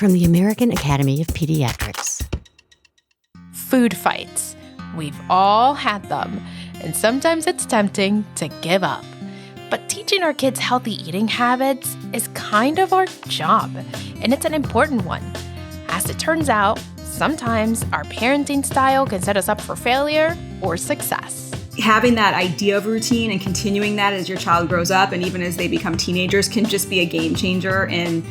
from the American Academy of Pediatrics. Food fights. We've all had them, and sometimes it's tempting to give up. But teaching our kids healthy eating habits is kind of our job, and it's an important one. As it turns out, sometimes our parenting style can set us up for failure or success. Having that idea of routine and continuing that as your child grows up and even as they become teenagers can just be a game changer in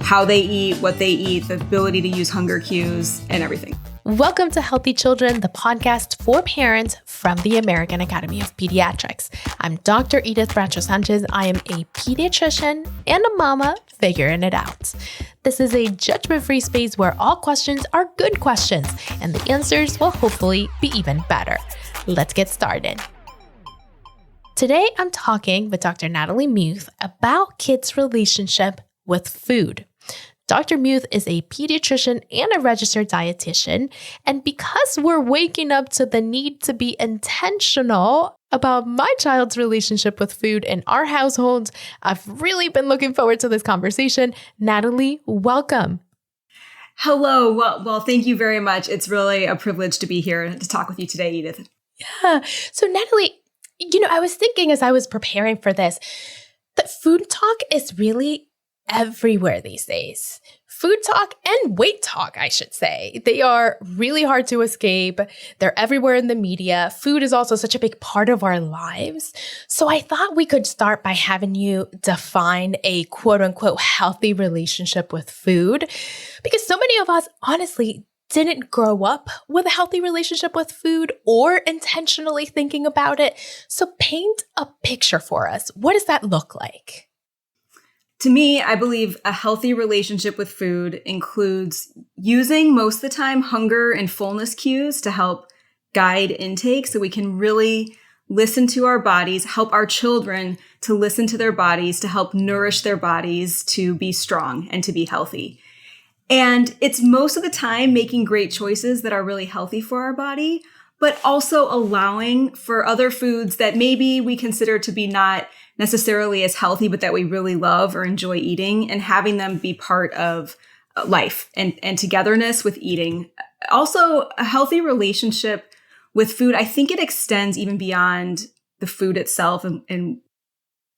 how they eat, what they eat, the ability to use hunger cues, and everything. Welcome to Healthy Children, the podcast for parents from the American Academy of Pediatrics. I'm Dr. Edith Bracho-Sanchez. I am a pediatrician and a mama figuring it out. This is a judgment-free space where all questions are good questions, and the answers will hopefully be even better. Let's get started. Today, I'm talking with Dr. Natalie Muth about kids' relationship with food. Dr. Muth is a pediatrician and a registered dietitian, and because we're waking up to the need to be intentional about my child's relationship with food in our household, I've really been looking forward to this conversation. Natalie, welcome. Hello. Well, thank you very much. It's really a privilege to be here to talk with you today, Edith. Yeah. So Natalie, I was thinking as I was preparing for this, that food talk is really everywhere these days. Food talk and weight talk, I should say. They are really hard to escape. They're everywhere in the media. Food is also such a big part of our lives. So I thought we could start by having you define a quote unquote healthy relationship with food, because so many of us honestly didn't grow up with a healthy relationship with food or intentionally thinking about it. So paint a picture for us. What does that look like? To me, I believe a healthy relationship with food includes using most of the time hunger and fullness cues to help guide intake so we can really listen to our bodies, help our children to listen to their bodies, to help nourish their bodies to be strong and to be healthy. And it's most of the time making great choices that are really healthy for our body, but also allowing for other foods that maybe we consider to be not necessarily as healthy, but that we really love or enjoy eating, and having them be part of life and togetherness with eating. Also, a healthy relationship with food, I think it extends even beyond the food itself and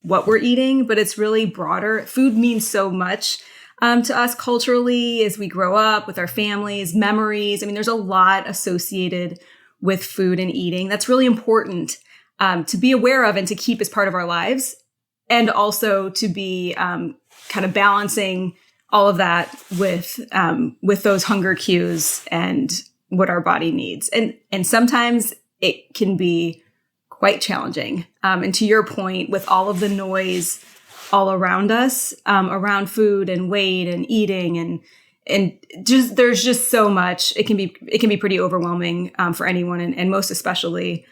what we're eating, but it's really broader. Food means so much to us culturally as we grow up with our families, memories. I mean, there's a lot associated with food and eating that's really important to be aware of and to keep as part of our lives, and also to be kind of balancing all of that with those hunger cues and what our body needs. And sometimes it can be quite challenging. And to your point, with all of the noise all around us, around food and weight and eating and just there's just so much. It can be pretty overwhelming for anyone, and most especially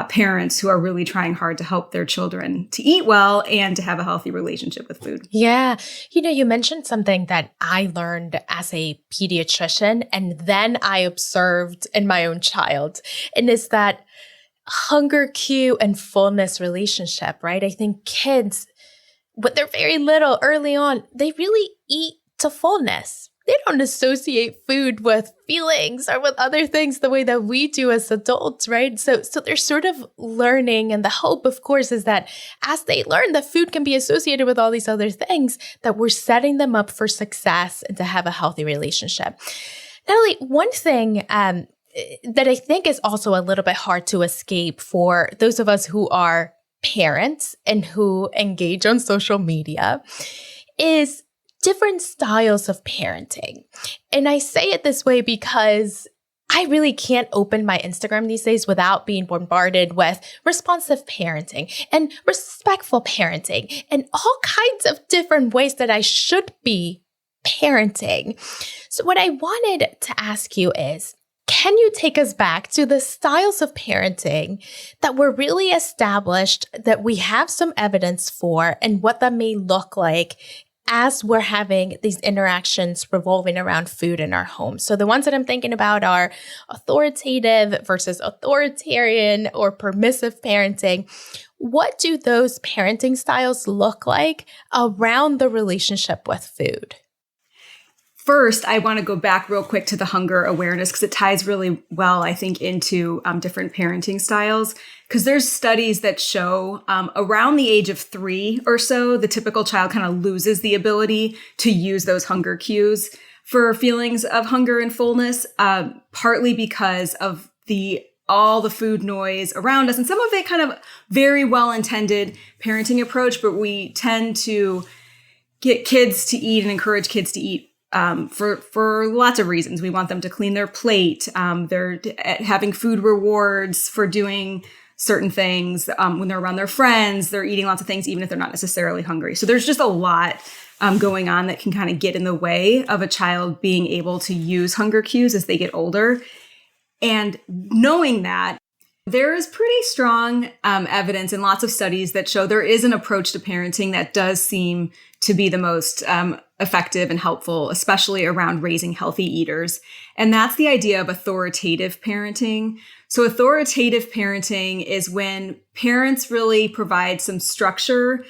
parents who are really trying hard to help their children to eat well and to have a healthy relationship with food. Yeah. You mentioned something that I learned as a pediatrician and then I observed in my own child, and it's that hunger cue and fullness relationship, right? I think kids, when they're very little early on, they really eat to fullness. They don't associate food with feelings or with other things the way that we do as adults, right? So they're sort of learning. And the hope, of course, is that as they learn that food can be associated with all these other things, that we're setting them up for success and to have a healthy relationship. Natalie, one thing that I think is also a little bit hard to escape for those of us who are parents and who engage on social media is different styles of parenting. And I say it this way because I really can't open my Instagram these days without being bombarded with responsive parenting and respectful parenting and all kinds of different ways that I should be parenting. So what I wanted to ask you is, can you take us back to the styles of parenting that were really established, that we have some evidence for, and what that may look like as we're having these interactions revolving around food in our home? So the ones that I'm thinking about are authoritative versus authoritarian or permissive parenting. What do those parenting styles look like around the relationship with food? First, I want to go back real quick to the hunger awareness because it ties really well, I think, into different parenting styles. Because there's studies that show around the age of 3 or so, the typical child kind of loses the ability to use those hunger cues for feelings of hunger and fullness, partly because of all the food noise around us, and some of it kind of very well-intended parenting approach, but we tend to get kids to eat and encourage kids to eat for lots of reasons. We want them to clean their plate. They're having food rewards for doing certain things. When they're around their friends, they're eating lots of things, even if they're not necessarily hungry. So there's just a lot going on that can kind of get in the way of a child being able to use hunger cues as they get older. And knowing that, there is pretty strong evidence and lots of studies that show there is an approach to parenting that does seem to be the most effective and helpful, especially around raising healthy eaters. And that's the idea of authoritative parenting. So authoritative parenting is when parents really provide some structure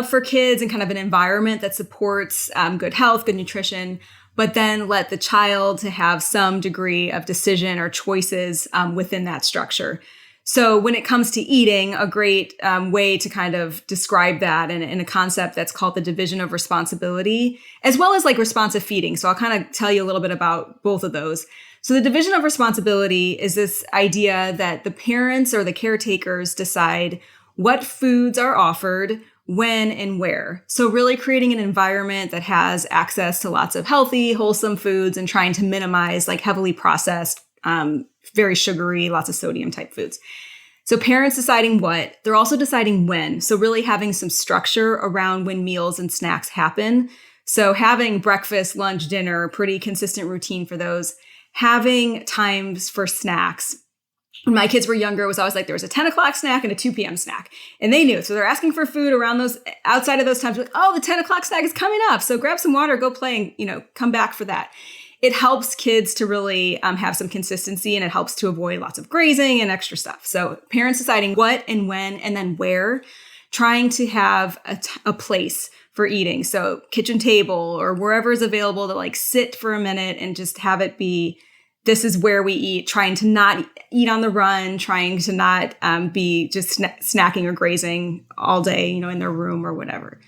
for kids and kind of an environment that supports good health, good nutrition, but then let the child to have some degree of decision or choices within that structure. So when it comes to eating, a great way to kind of describe that in a concept that's called the division of responsibility, as well as like responsive feeding. So I'll kind of tell you a little bit about both of those. So the division of responsibility is this idea that the parents or the caretakers decide what foods are offered, when and where. So really creating an environment that has access to lots of healthy, wholesome foods and trying to minimize like heavily processed, very sugary, lots of sodium type foods. So parents deciding what, they're also deciding when. So really having some structure around when meals and snacks happen. So having breakfast, lunch, dinner, pretty consistent routine for those. Having times for snacks. When my kids were younger, it was always like there was a 10 o'clock snack and a 2 p.m. snack. And they knew. So they're asking for food around those, outside of those times. Like, oh, the 10 o'clock snack is coming up. So grab some water, go play, and, come back for that. It helps kids to really have some consistency, and it helps to avoid lots of grazing and extra stuff. So parents deciding what and when and then where, trying to have a place for eating. So kitchen table or wherever is available to like sit for a minute and just have it be, this is where we eat, trying to not eat on the run, trying to not be just snacking or grazing all day, in their room or whatever.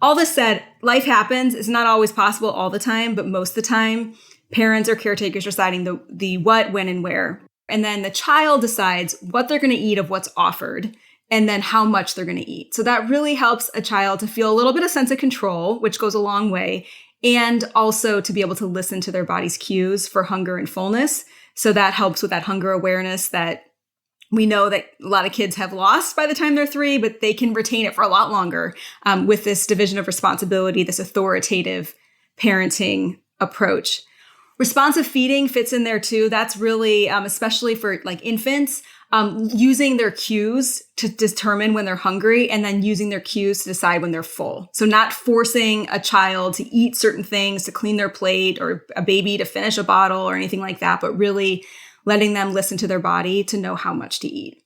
All this said, life happens. It's not always possible all the time, but most of the time, parents or caretakers are deciding the what, when, and where. And then the child decides what they're going to eat of what's offered and then how much they're going to eat. So that really helps a child to feel a little bit of sense of control, which goes a long way, and also to be able to listen to their body's cues for hunger and fullness. So that helps with that hunger awareness that we know that a lot of kids have lost by the time they're 3, but they can retain it for a lot longer with this division of responsibility, this authoritative parenting approach. Responsive feeding fits in there too. That's really, especially for like infants, using their cues to determine when they're hungry and then using their cues to decide when they're full. So not forcing a child to eat certain things, to clean their plate, or a baby to finish a bottle or anything like that, but really letting them listen to their body to know how much to eat.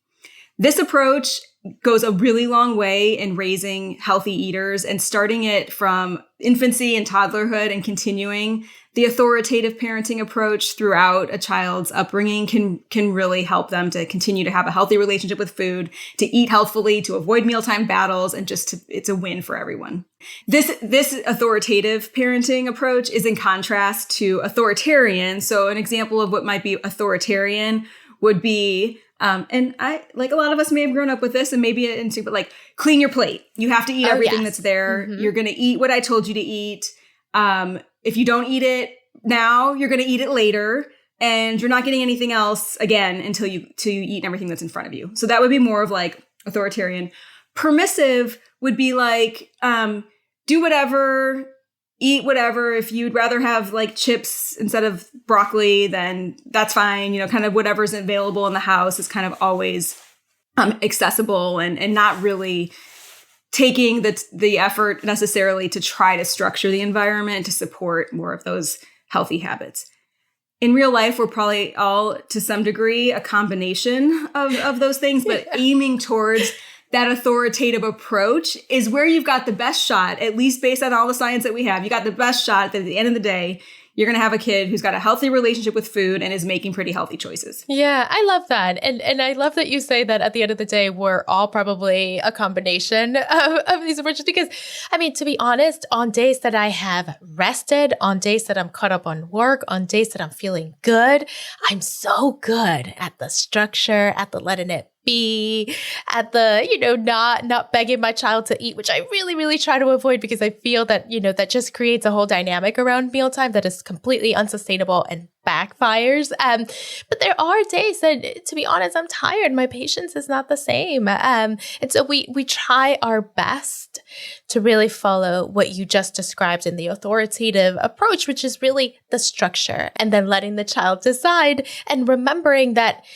This approach goes a really long way in raising healthy eaters, and starting it from infancy and toddlerhood and continuing the authoritative parenting approach throughout a child's upbringing can really help them to continue to have a healthy relationship with food, to eat healthfully, to avoid mealtime battles, and it's a win for everyone. This authoritative parenting approach is in contrast to authoritarian. So an example of what might be authoritarian would be, and I, like a lot of us may have grown up with this and maybe into, but like clean your plate. You have to eat everything that's there. Mm-hmm. You're going to eat what I told you to eat. If you don't eat it now, you're going to eat it later, and you're not getting anything else again until you eat everything that's in front of you. So that would be more of like authoritarian. Permissive would be like, do whatever, eat whatever. If you'd rather have like chips instead of broccoli, then that's fine. Kind of whatever's available in the house is kind of always accessible, and not really taking the effort necessarily to try to structure the environment to support more of those healthy habits. In real life, we're probably all, to some degree, a combination of those things, but aiming towards that authoritative approach is where you've got the best shot, at least based on all the science that we have. You got the best shot that at the end of the day, you're going to have a kid who's got a healthy relationship with food and is making pretty healthy choices. Yeah, I love that. And I love that you say that at the end of the day, we're all probably a combination of these approaches. Because, I mean, to be honest, on days that I have rested, on days that I'm caught up on work, on days that I'm feeling good, I'm so good at the structure, at the letting it be, at the, not begging my child to eat, which I really, really try to avoid because I feel that, that just creates a whole dynamic around mealtime that is completely unsustainable and backfires. But there are days that, to be honest, I'm tired. My patience is not the same. And so we try our best to really follow what you just described in the authoritative approach, which is really the structure, and then letting the child decide and remembering that,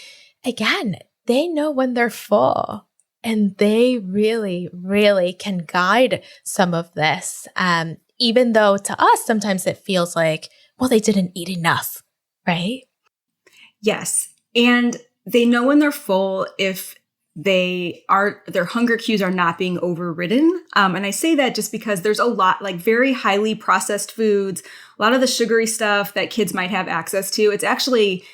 again, they know when they're full and they really, really can guide some of this. Even though to us, sometimes it feels like, well, they didn't eat enough, right? Yes. And they know when they're full if their hunger cues are not being overridden. And I say that just because there's a lot, like very highly processed foods, a lot of the sugary stuff that kids might have access to. It's actually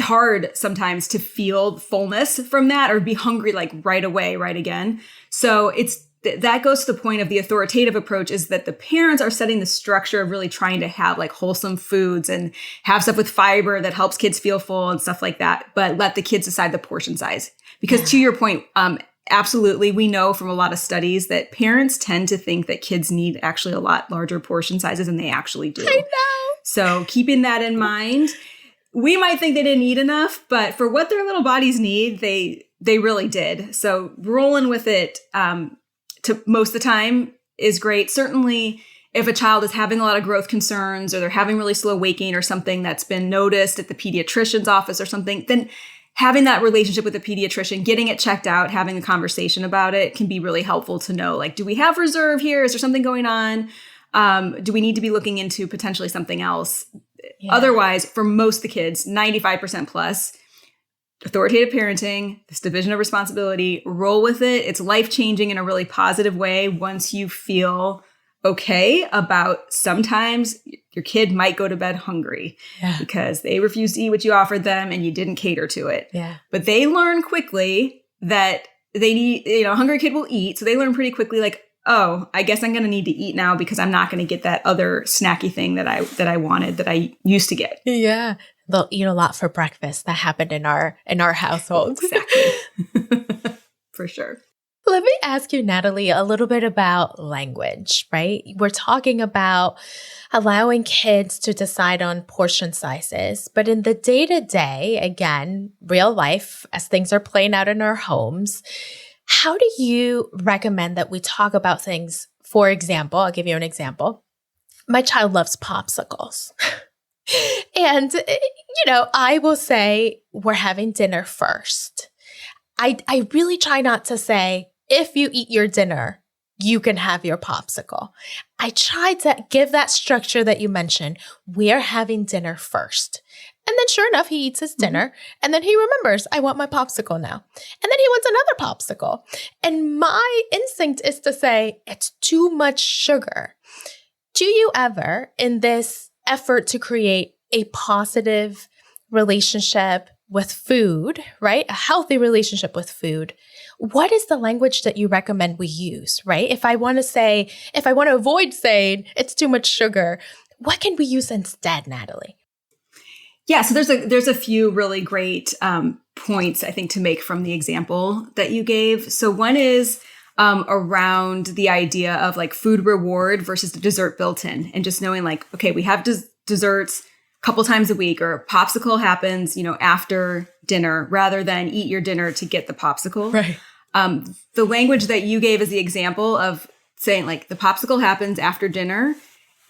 hard sometimes to feel fullness from that or be hungry like right away, right again. So that goes to the point of the authoritative approach, is that the parents are setting the structure of really trying to have like wholesome foods and have stuff with fiber that helps kids feel full and stuff like that, but let the kids decide the portion size. Because to your point, absolutely, we know from a lot of studies that parents tend to think that kids need actually a lot larger portion sizes than they actually do. I know. So keeping that in mind, we might think they didn't eat enough, but for what their little bodies need, they really did. So rolling with it to most of the time is great. Certainly, if a child is having a lot of growth concerns or they're having really slow weight gain or something that's been noticed at the pediatrician's office or something, then having that relationship with the pediatrician, getting it checked out, having a conversation about it can be really helpful to know, like, do we have reserve here? Is there something going on? Do we need to be looking into potentially something else? Yeah. Otherwise, for most of the kids, 95% plus, authoritative parenting, this division of responsibility, roll with it. It's life-changing in a really positive way once you feel okay about sometimes your kid might go to bed hungry because they refused to eat what you offered them and you didn't cater to it. Yeah. But they learn quickly that they need, a hungry kid will eat. So they learn pretty quickly, like, oh, I guess I'm going to need to eat now because I'm not going to get that other snacky thing that I wanted, that I used to get. Yeah. They'll eat a lot for breakfast. That happened in our household. Exactly. For sure. Let me ask you, Natalie, a little bit about language, right? We're talking about allowing kids to decide on portion sizes, but in the day-to-day, again, real life, as things are playing out in our homes, how do you recommend that we talk about things? For example, I'll give you an example. My child loves popsicles. And, I will say, we're having dinner first. I really try not to say, if you eat your dinner, you can have your popsicle. I try to give that structure that you mentioned. We're having dinner first. And then sure enough, he eats his dinner and then he remembers, I want my popsicle now. And then he wants another popsicle. And my instinct is to say, it's too much sugar. Do you ever, in this effort to create a positive relationship with food, right? A healthy relationship with food, what is the language that you recommend we use, right? If I want to avoid saying it's too much sugar, what can we use instead, Natalie? Yeah, so there's a few really great points, I think, to make from the example that you gave. So one is around the idea of like food reward versus the dessert built in, and just knowing like, okay, we have desserts a couple times a week, or popsicle happens, after dinner, rather than eat your dinner to get the popsicle. Right. The language that you gave as the example of saying like the popsicle happens after dinner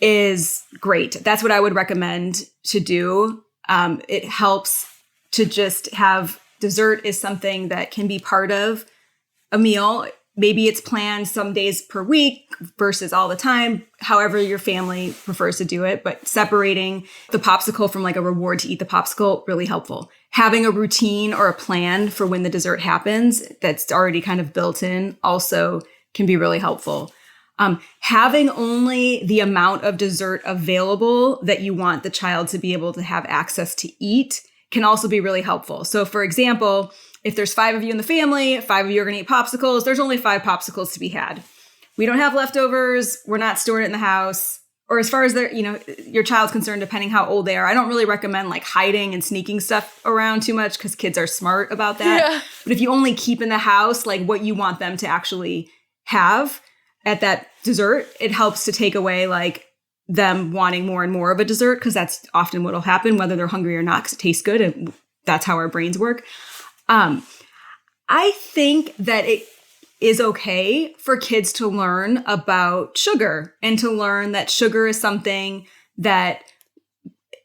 is great. That's what I would recommend to do. It helps to just have dessert is something that can be part of a meal. maybe it's planned some days per week versus all the time, however your family prefers to do it. But separating the popsicle from like a reward to eat the popsicle, really helpful. Having a routine or a plan for when the dessert happens that's already kind of built in also can be really helpful. Having only the amount of dessert available that you want the child to be able to have access to eat can also be really helpful. So for example, if there's 5 of you in the family, 5 of you are going to eat popsicles, there's only 5 popsicles to be had. We don't have leftovers. We're not storing it in the house. Or as far as your child's concerned, depending how old they are, I don't really recommend like hiding and sneaking stuff around too much because kids are smart about that. Yeah. But if you only keep in the house like what you want them to actually have at that dessert, it helps to take away like them wanting more and more of a dessert, because that's often what will happen, whether they're hungry or not, because it tastes good and that's how our brains work. I think that it is okay for kids to learn about sugar and to learn that sugar is something that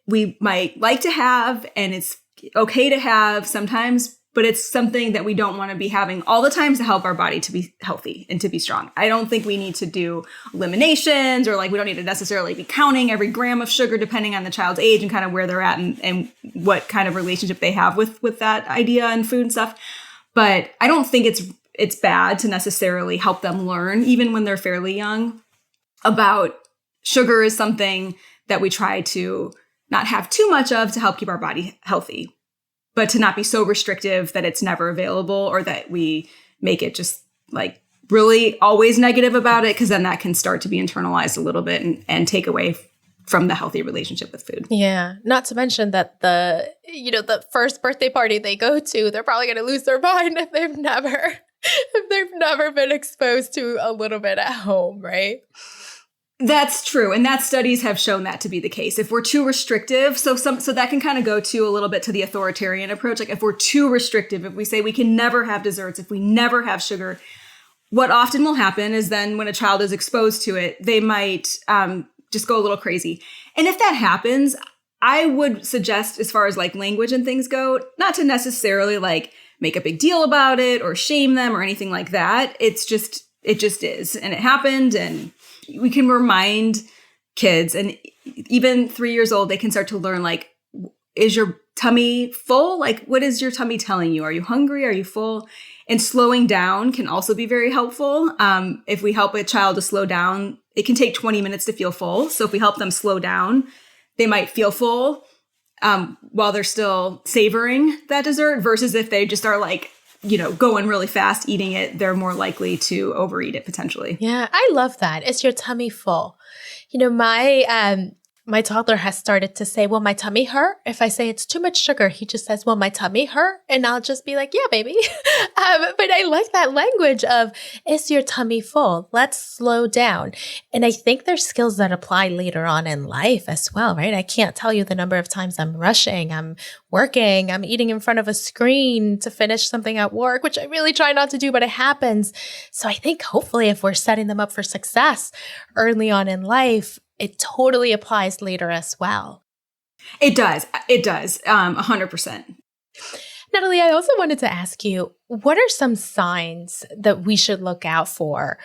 we might like to have and it's okay to have sometimes, but it's something that we don't want to be having all the time to help our body to be healthy and to be strong. I don't think we need to do eliminations or like we don't need to necessarily be counting every gram of sugar depending on the child's age and kind of where they're at and what kind of relationship they have with that idea and food and stuff. But I don't think it's bad to necessarily help them learn, even when they're fairly young, about sugar is something that we try to not have too much of to help keep our body healthy, but to not be so restrictive that it's never available or that we make it just like really always negative about it, because then that can start to be internalized a little bit and take away from the healthy relationship with food. Yeah. Not to mention that the first birthday party they go to, they're probably going to lose their mind if they've never been exposed to a little bit at home, right? That's true. And that studies have shown that to be the case. If we're too restrictive, so that can kind of go to a little bit to the authoritarian approach. Like if we're too restrictive, if we say we can never have desserts, if we never have sugar, what often will happen is then when a child is exposed to it, they might just go a little crazy. And if that happens, I would suggest, as far as like language and things go, not to necessarily like make a big deal about it or shame them or anything like that. It just is. And it happened. And we can remind kids, and even 3 years old, they can start to learn, like, is your tummy full? Like, what is your tummy telling you? Are you hungry? Are you full? And slowing down can also be very helpful. If we help a child to slow down, it can take 20 minutes to feel full. So if we help them slow down, they might feel full while they're still savoring that dessert, versus if they just are like, going really fast, eating it, they're more likely to overeat it potentially. Yeah, I love that. Is your tummy full? My toddler has started to say, will my tummy hurt? If I say it's too much sugar, he just says, will my tummy hurt? And I'll just be like, yeah, baby. But I like that language of, is your tummy full? Let's slow down. And I think there's skills that apply later on in life as well, right? I can't tell you the number of times I'm rushing, I'm working, I'm eating in front of a screen to finish something at work, which I really try not to do, but it happens. So I think hopefully if we're setting them up for success early on in life, it totally applies later as well. It does. 100%. Natalie, I also wanted to ask you, what are some signs that we should look out for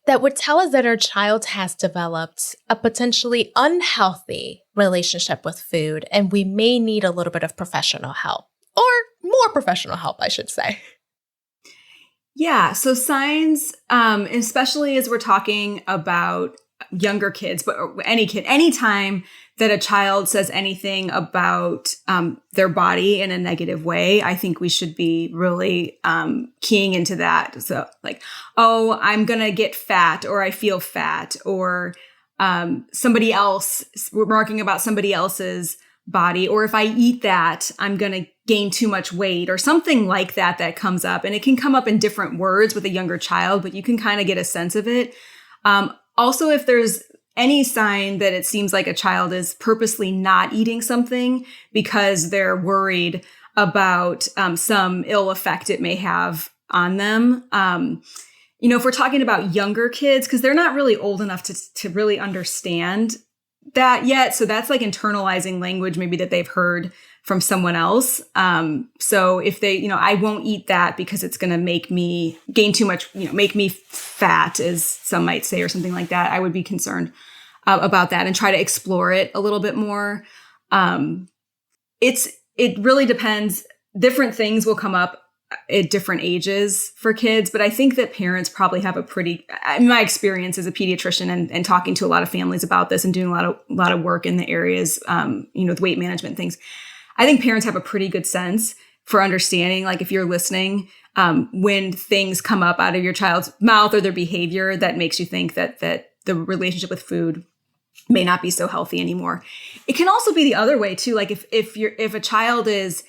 that would tell us that our child has developed a potentially unhealthy relationship with food and we may need a little bit of professional help, or more professional help, I should say? Yeah. So signs, especially as we're talking about younger kids, but any kid, anytime that a child says anything about their body in a negative way, I think we should be really keying into that. So like, oh, I'm going to get fat, or I feel fat, or somebody else, remarking about somebody else's body, or if I eat that, I'm going to gain too much weight, or something like that comes up. And it can come up in different words with a younger child, but you can kind of get a sense of it. Also, if there's any sign that it seems like a child is purposely not eating something because they're worried about some ill effect it may have on them. If we're talking about younger kids, because they're not really old enough to really understand that yet. So that's like internalizing language maybe that they've heard from someone else. So if they, I won't eat that because it's going to make me gain too much, make me fat, as some might say, or something like that, I would be concerned about that and try to explore it a little bit more. It really depends. Different things will come up at different ages for kids, but I think that parents probably have in my experience as a pediatrician and talking to a lot of families about this and doing a lot of work in the areas, with weight management things, I think parents have a pretty good sense for understanding, like if you're listening, when things come up out of your child's mouth or their behavior that makes you think that the relationship with food may not be so healthy anymore. It can also be the other way too. Like if a child is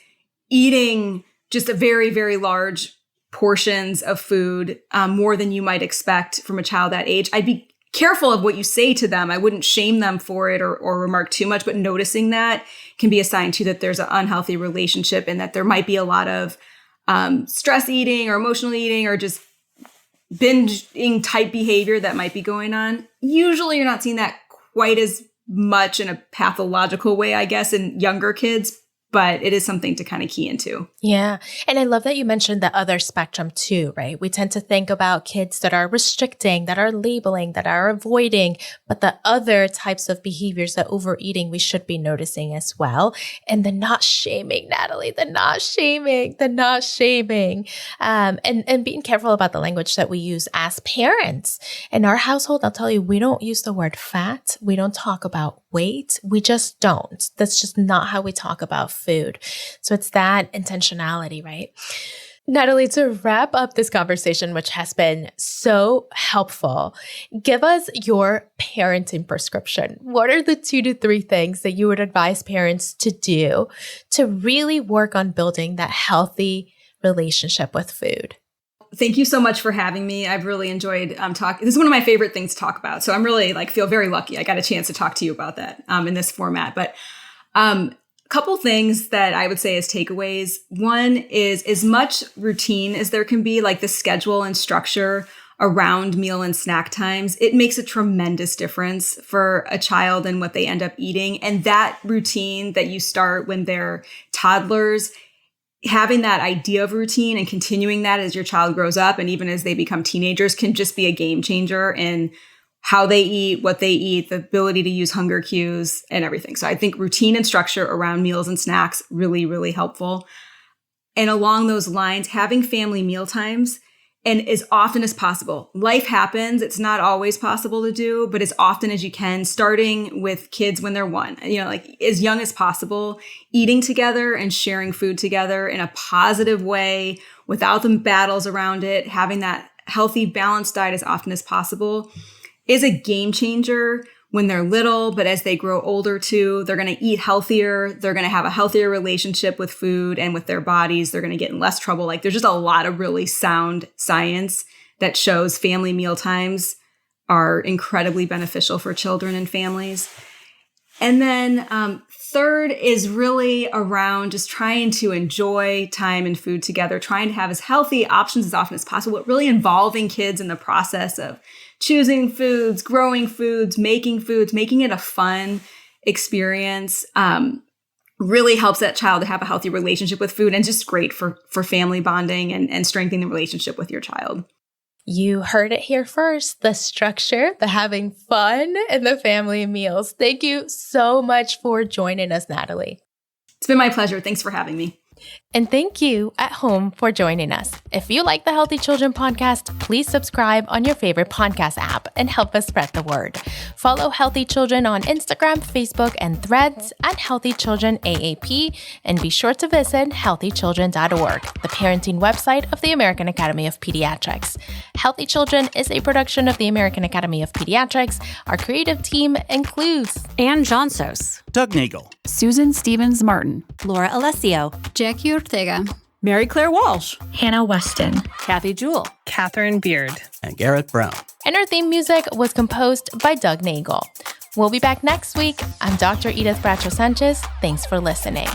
eating just a very, very large portions of food, more than you might expect from a child that age, I'd be careful of what you say to them. I wouldn't shame them for it or remark too much, but noticing that can be a sign too that there's an unhealthy relationship and that there might be a lot of stress eating or emotional eating or just binging type behavior that might be going on. Usually you're not seeing that quite as much in a pathological way, I guess, in younger kids, but it is something to kind of key into. Yeah. And I love that you mentioned the other spectrum too, right? We tend to think about kids that are restricting, that are labeling, that are avoiding, but the other types of behaviors, the overeating, we should be noticing as well. And the not shaming, Natalie, the not shaming. And being careful about the language that we use as parents. In our household, I'll tell you, we don't use the word fat. We don't talk about weight. We just don't. That's just not how we talk about food. So it's that intentionality, right? Natalie, to wrap up this conversation, which has been so helpful, give us your parenting prescription. What are the 2 to 3 things that you would advise parents to do to really work on building that healthy relationship with food? Thank you so much for having me. I've really enjoyed talking. This is one of my favorite things to talk about. So I'm really feel very lucky I got a chance to talk to you about that in this format. But a couple things that I would say as takeaways. One is as much routine as there can be, like the schedule and structure around meal and snack times. It makes a tremendous difference for a child and what they end up eating. And that routine that you start when they're toddlers, having that idea of routine and continuing that as your child grows up and even as they become teenagers can just be a game changer in how they eat, what they eat, the ability to use hunger cues and everything. So I think routine and structure around meals and snacks, really, really helpful. And along those lines, having family meal times and as often as possible. Life happens. It's not always possible to do, but as often as you can, starting with kids when they're 1, as young as possible, eating together and sharing food together in a positive way without the battles around it, having that healthy, balanced diet as often as possible is a game changer when they're little, but as they grow older too, they're going to eat healthier. They're going to have a healthier relationship with food and with their bodies. They're going to get in less trouble. There's just a lot of really sound science that shows family meal times are incredibly beneficial for children and families. And then third is really around just trying to enjoy time and food together, trying to have as healthy options as often as possible, but really involving kids in the process of choosing foods, growing foods, making it a fun experience, really helps that child to have a healthy relationship with food and just great for family bonding and strengthening the relationship with your child. You heard it here first, the structure, the having fun, and the family meals. Thank you so much for joining us, Natalie. It's been my pleasure. Thanks for having me. And thank you at home for joining us. If you like the Healthy Children podcast, please subscribe on your favorite podcast app and help us spread the word. Follow Healthy Children on Instagram, Facebook, and Threads at Healthy Children AAP, and be sure to visit healthychildren.org, the parenting website of the American Academy of Pediatrics. Healthy Children is a production of the American Academy of Pediatrics. Our creative team includes Ann Johnsos, Doug Nagel, Susan Stevens Martin, Laura Alessio, Jackie Ortega, Mary Claire Walsh, Hannah Weston, Kathy Jewell, Catherine Beard, and Garrett Brown. And our theme music was composed by Doug Nagel. We'll be back next week. I'm Dr. Edith Bracho-Sanchez. Thanks for listening.